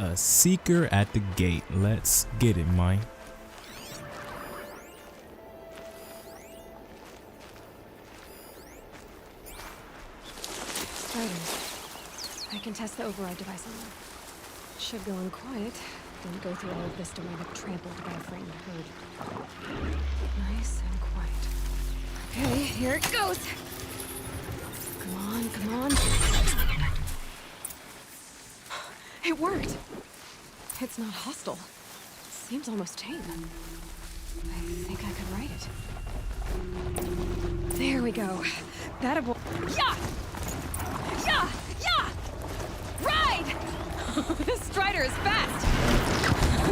A seeker at the gate. Let's get it, Mike. Striders. I can test the override device on them. Should go in quiet. Don't go through all of this to wind up trampled by a frightened herd. Nice and quiet. Okay, here it goes. Come on, come on. It worked. It's not hostile. Seems almost tame. I think I could ride it. There we go. That'll... Yeah! Yeah! Yeah! Ride! This Strider is fast!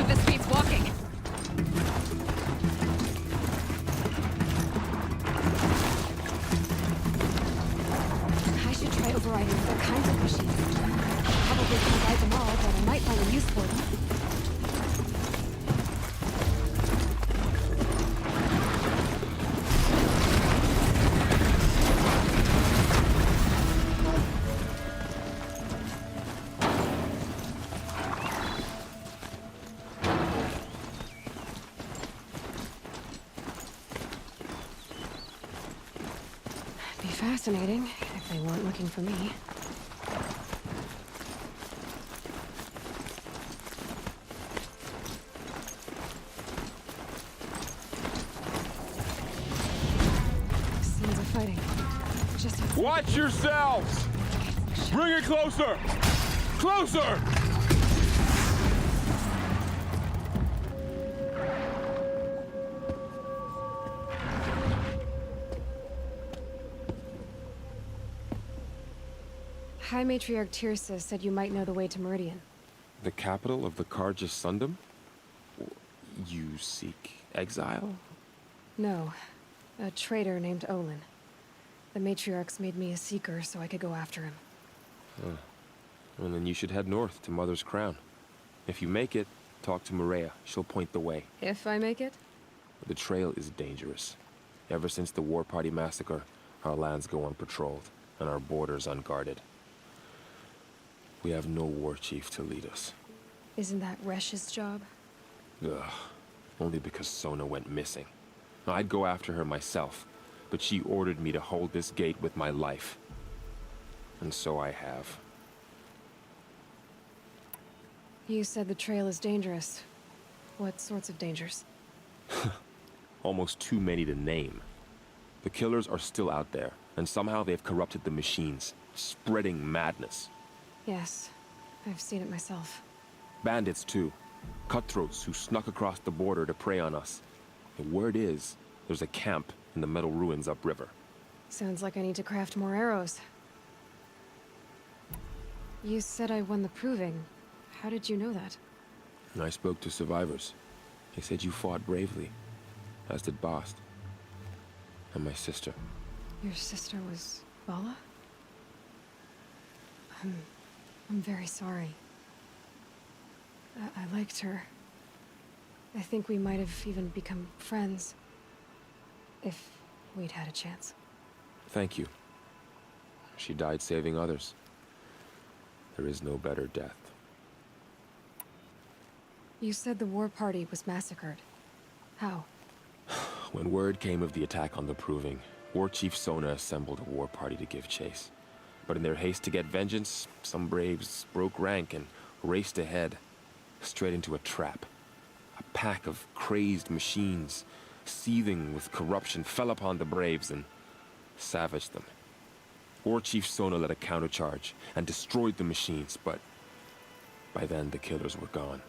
This beats walking. I should try overriding other kinds of machines. Probably can't ride them all, but I might find a use for them. Be fascinating if they weren't looking for me. Scenes of fighting. Just watch yourselves! Bring it closer! Closer! High Matriarch Tirsa said you might know the way to Meridian. The capital of the Carja Sundom? You seek exile? No. A traitor named Olin. The Matriarchs made me a seeker so I could go after him. Well, then you should head north to Mother's Crown. If you make it, talk to Maria. She'll point the way. If I make it? The trail is dangerous. Ever since the War Party massacre, our lands go unpatrolled, and our borders unguarded. We have no war chief to lead us. Isn't that Resh's job? Ugh. Only because Sona went missing. I'd go after her myself, but she ordered me to hold this gate with my life. And so I have. You said the trail is dangerous. What sorts of dangers? Almost too many to name. The killers are still out there, and somehow they've corrupted the machines, spreading madness. Yes, I've seen it myself. Bandits, too. Cutthroats who snuck across the border to prey on us. The word is, there's a camp in the metal ruins upriver. Sounds like I need to craft more arrows. You said I won the proving. How did you know that? I spoke to survivors. They said you fought bravely, as did Bast. And my sister. Your sister was Vala? I'm very sorry. I liked her. I think we might have even become friends. If we'd had a chance. Thank you. She died saving others. There is no better death. You said the war party was massacred. How? When word came of the attack on the Proving, War Chief Sona assembled a war party to give chase. But in their haste to get vengeance, some braves broke rank and raced ahead, straight into a trap. A pack of crazed machines, seething with corruption, fell upon the braves and savaged them. War Chief Sona led a countercharge and destroyed the machines, but by then the killers were gone,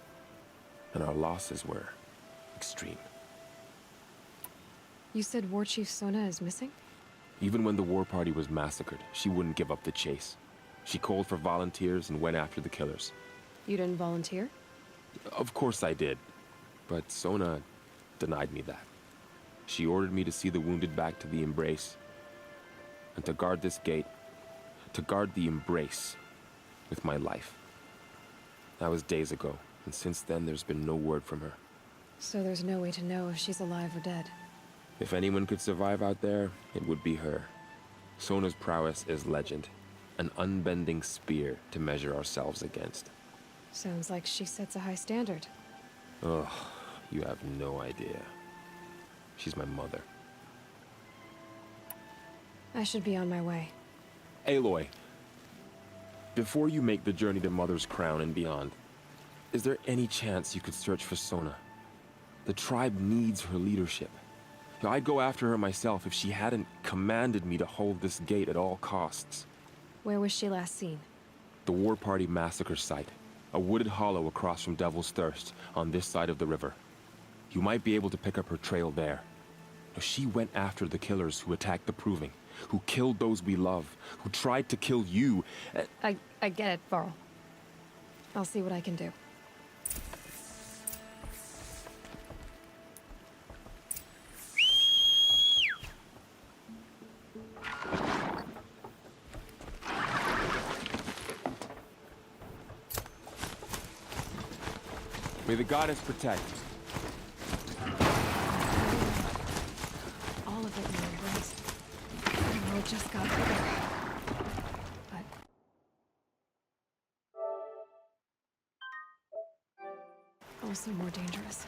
and our losses were extreme. You said War Chief Sona is missing? Even when the war party was massacred, she wouldn't give up the chase. She called for volunteers and went after the killers. You didn't volunteer? Of course I did, but Sona denied me that. She ordered me to see the wounded back to the Embrace, and to guard this gate, to guard the Embrace with my life. That was days ago, and since then there's been no word from her. So there's no way to know if she's alive or dead. If anyone could survive out there, it would be her. Sona's prowess is legend, an unbending spear to measure ourselves against. Sounds like she sets a high standard. Ugh, you have no idea. She's my mother. I should be on my way. Aloy, before you make the journey to Mother's Crown and beyond, is there any chance you could search for Sona? The tribe needs her leadership. I'd go after her myself if she hadn't commanded me to hold this gate at all costs. Where was she last seen? The War Party massacre site. A wooded hollow across from Devil's Thirst, on this side of the river. You might be able to pick up her trail there. She went after the killers who attacked the Proving, who killed those we love, who tried to kill you. I get it, Varl. I'll see what I can do. May the goddess protect. All of it in your embrace. The road just got bigger. But... also more dangerous.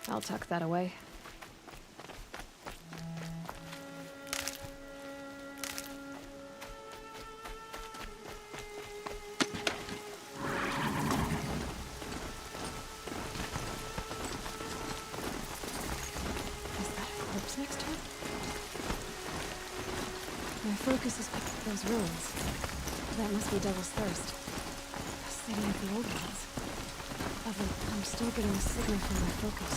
I'll tuck that away. Is that a corpse next to it? My focus is picking up those ruins. That must be Devil's Thirst. A city of the old ones. Evan, I'm still getting a signal from my focus.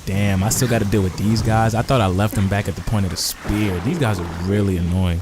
Damn, I still got to deal with these guys. I thought I left them back at the point of the spear. These guys are really annoying.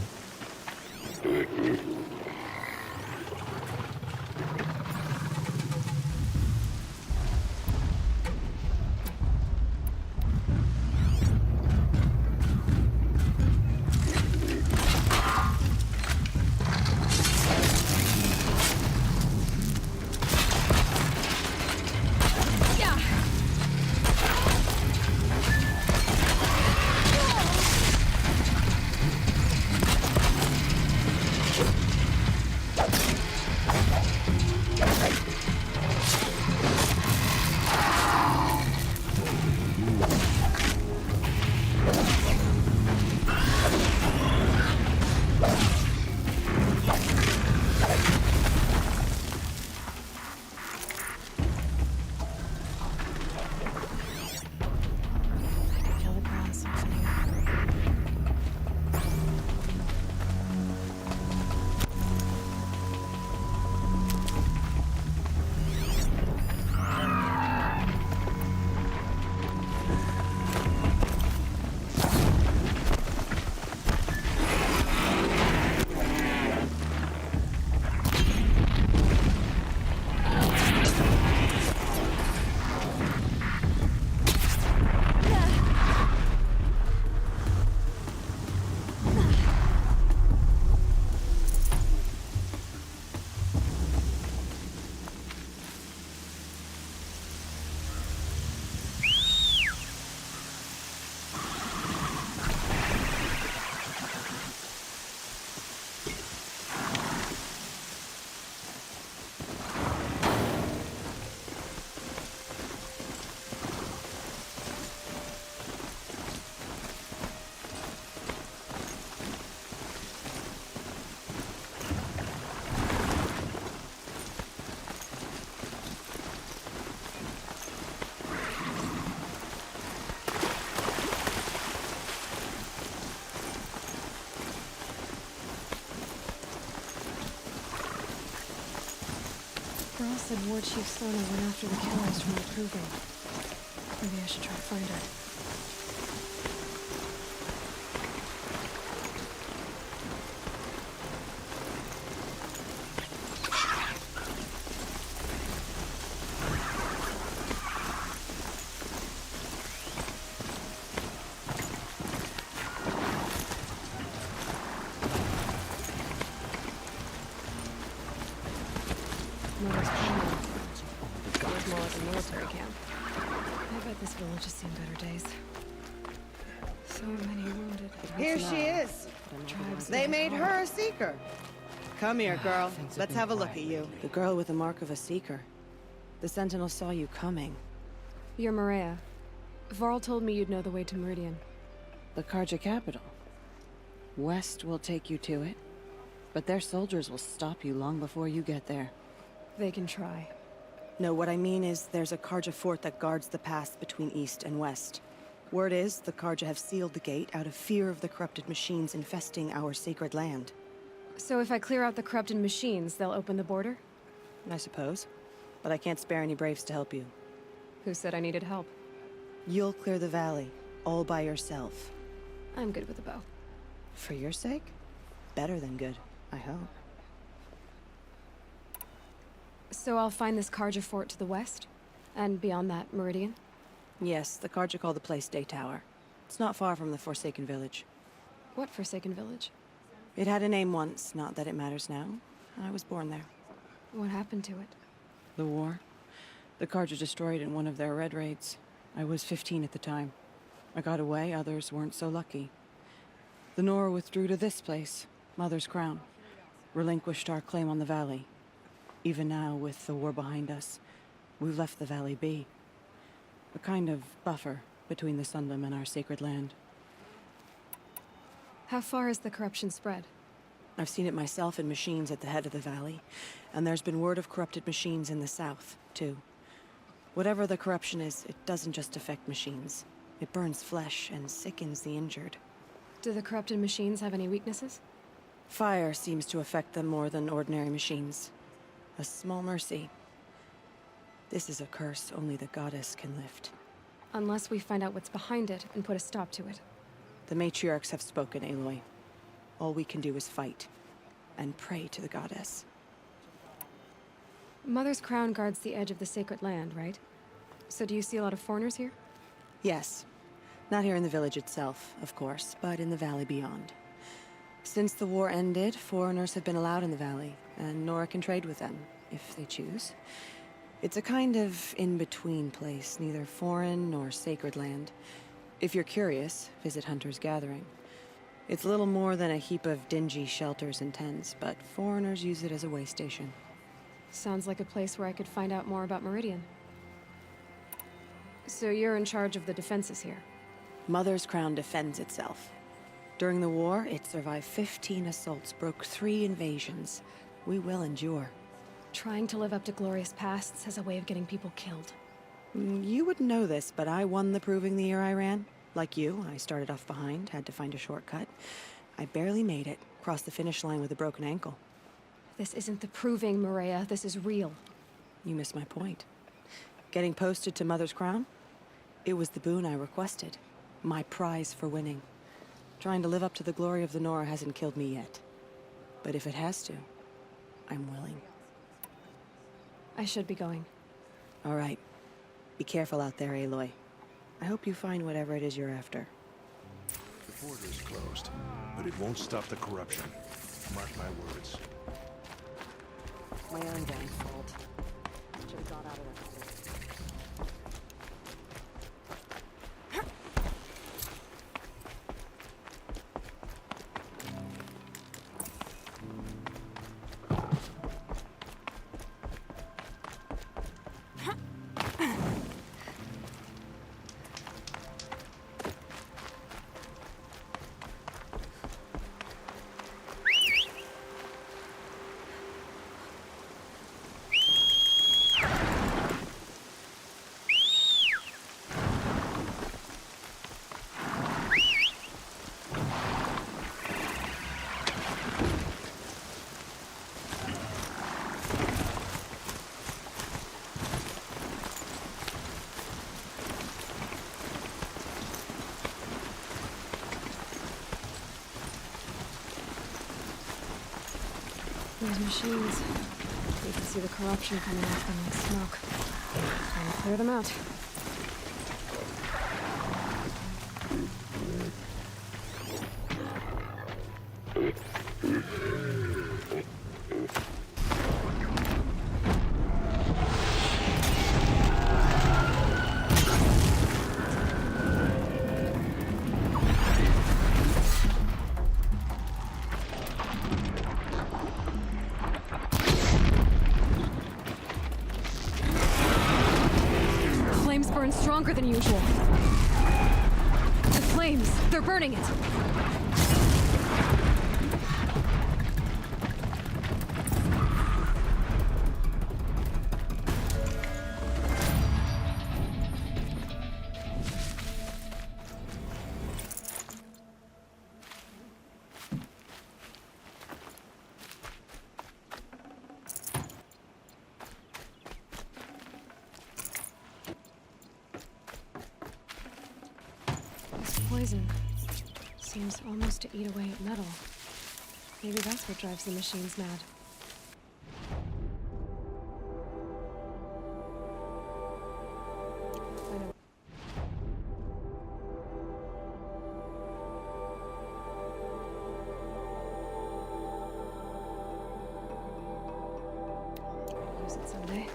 said War Chief Sona went after the killers from the Proving. Maybe I should try to find her. Mother's Crown. Feels more like a military camp. I bet this village has seen better days. So many wounded. Here she is. Tribes. They made her a seeker. Come here, girl. Let's have a look at you. The girl with the mark of a seeker. The Sentinel saw you coming. You're Maria. Varl told me you'd know the way to Meridian. The Carja capital. West will take you to it, but their soldiers will stop you long before you get there. They can try. No, what I mean is there's a Carja fort that guards the pass between east and west. Word is the Carja have sealed the gate out of fear of the corrupted machines infesting our sacred land. So if I clear out the corrupted machines, they'll open the border? I suppose. But I can't spare any braves to help you. Who said I needed help? You'll clear the valley, all by yourself. I'm good with a bow. For your sake? Better than good, I hope. So I'll find this Carja fort to the west? And beyond that, Meridian? Yes, the Carja call the place Day Tower. It's not far from the Forsaken Village. What Forsaken Village? It had a name once, not that it matters now. I was born there. What happened to it? The war. The Carja destroyed in one of their red raids. I was 15 at the time. I got away, others weren't so lucky. The Nora withdrew to this place, Mother's Crown. Relinquished our claim on the valley. Even now, with the war behind us, we've left the valley be. A kind of buffer between the Sundom and our sacred land. How far has the corruption spread? I've seen it myself in machines at the head of the valley, and there's been word of corrupted machines in the south, too. Whatever the corruption is, it doesn't just affect machines. It burns flesh and sickens the injured. Do the corrupted machines have any weaknesses? Fire seems to affect them more than ordinary machines. A small mercy. This is a curse only the goddess can lift. Unless we find out what's behind it and put a stop to it. The matriarchs have spoken, Aloy. All we can do is fight. And pray to the goddess. Mother's Crown guards the edge of the sacred land, right? So do you see a lot of foreigners here? Yes. Not here in the village itself, of course, but in the valley beyond. Since the war ended, foreigners have been allowed in the valley, and Nora can trade with them, if they choose. It's a kind of in-between place, neither foreign nor sacred land. If you're curious, visit Hunter's Gathering. It's little more than a heap of dingy shelters and tents, but foreigners use it as a way station. Sounds like a place where I could find out more about Meridian. So you're in charge of the defenses here? Mother's Crown defends itself. During the war, it survived 15 assaults, broke 3 invasions. We will endure. Trying to live up to glorious pasts has a way of getting people killed. You wouldn't know this, but I won the Proving the year I ran. Like you, I started off behind, had to find a shortcut. I barely made it, crossed the finish line with a broken ankle. This isn't the Proving, Maria. This is real. You missed my point. Getting posted to Mother's Crown? It was the boon I requested. My prize for winning. Trying to live up to the glory of the Nora hasn't killed me yet. But if it has to, I'm willing. I should be going. All right. Be careful out there, Aloy. I hope you find whatever it is you're after. The border is closed, but it won't stop the corruption. Mark my words. My own damn fault. Should have got out of that. Those machines. You can see the corruption coming off them like smoke. Time to clear them out. Flames burn stronger than usual. The flames, they're burning it. This poison seems almost to eat away at metal. Maybe that's what drives the machines mad. I know. Use it someday.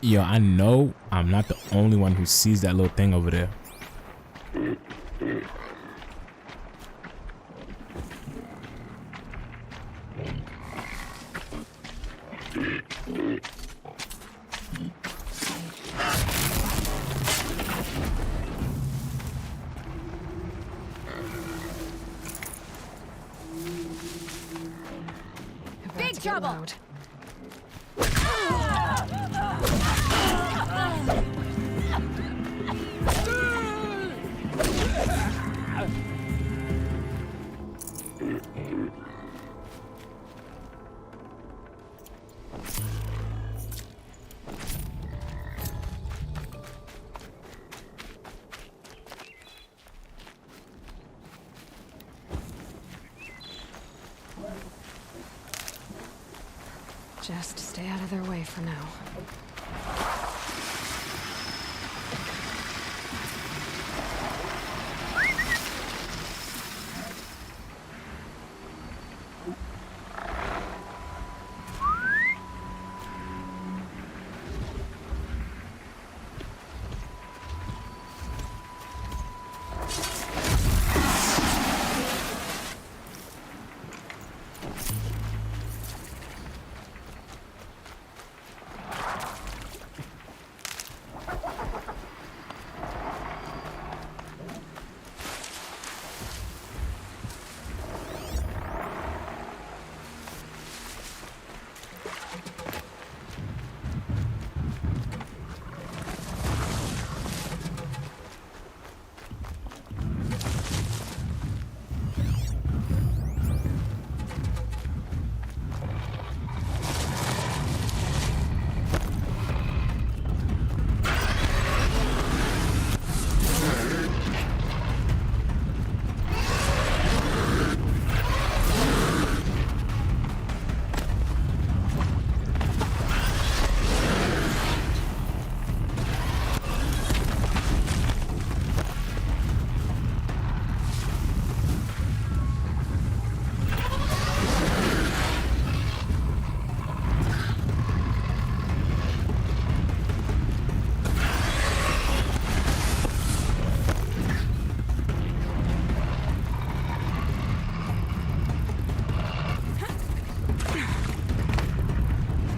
Yo, I know I'm not the only one who sees that little thing over there. Big trouble! Just stay out of their way for now.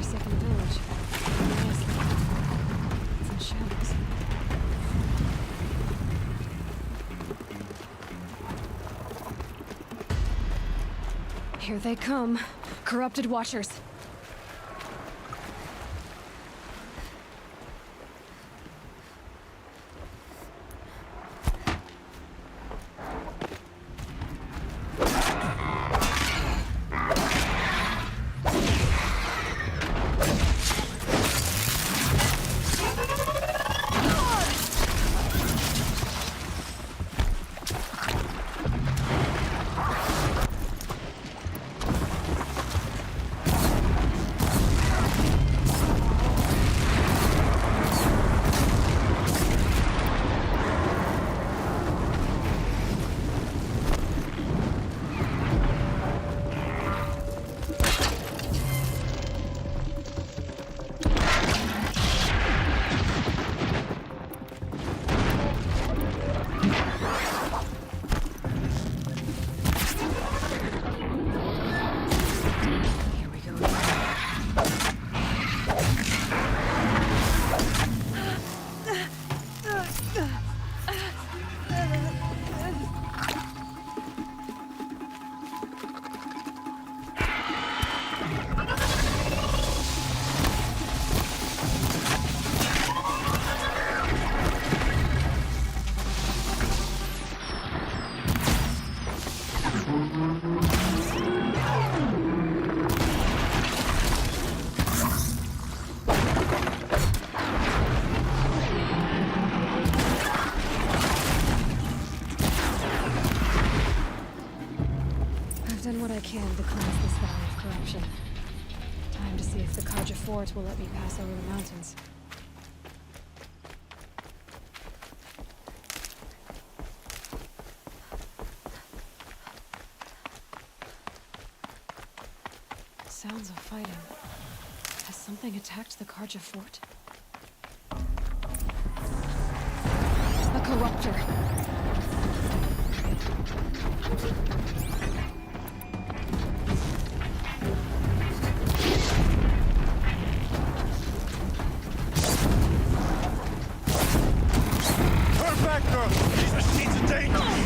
Forsaken village. It's in shambles. Here they come. Corrupted Watchers. doing what I can to cleanse this valley of corruption. Time to see if the Kaja Fort will let me pass over the mountains. Sounds of fighting. Has something attacked the Karja Fort? A corruptor! Turn back, girl! These machines are dangerous!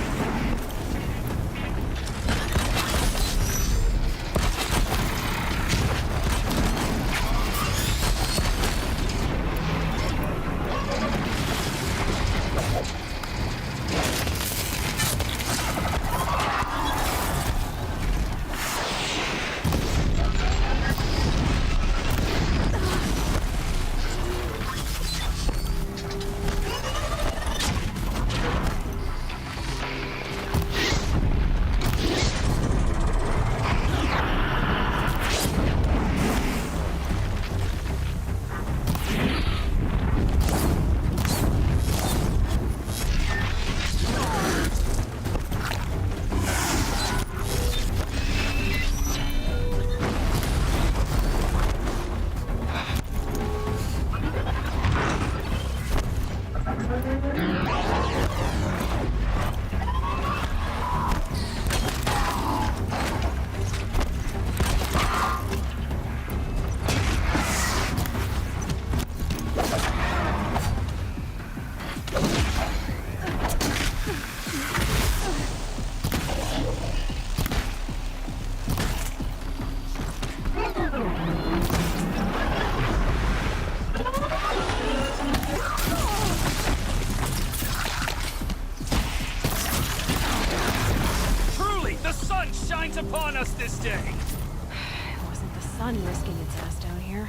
Upon us this day. It wasn't the sun risking its ass down here.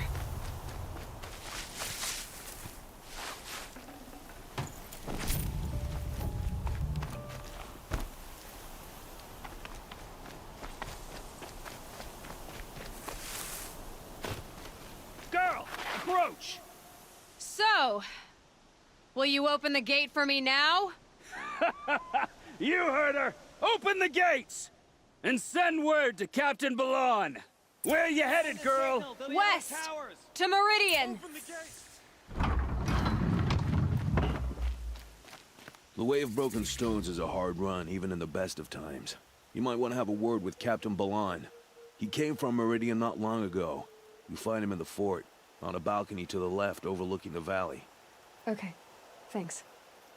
Girl, approach! So, will you open the gate for me now? You heard her! Open the gates! And send word to Captain Balan. Where you headed, girl? West! To Meridian! The Way of Broken Stones is a hard run, even in the best of times. You might want to have a word with Captain Balan. He came from Meridian not long ago. You find him in the fort, on a balcony to the left overlooking the valley. Okay, thanks.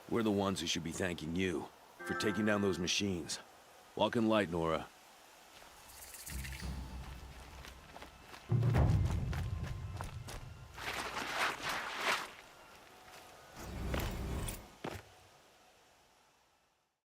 We're the ones who should be thanking you for taking down those machines. Walk in light, Nora.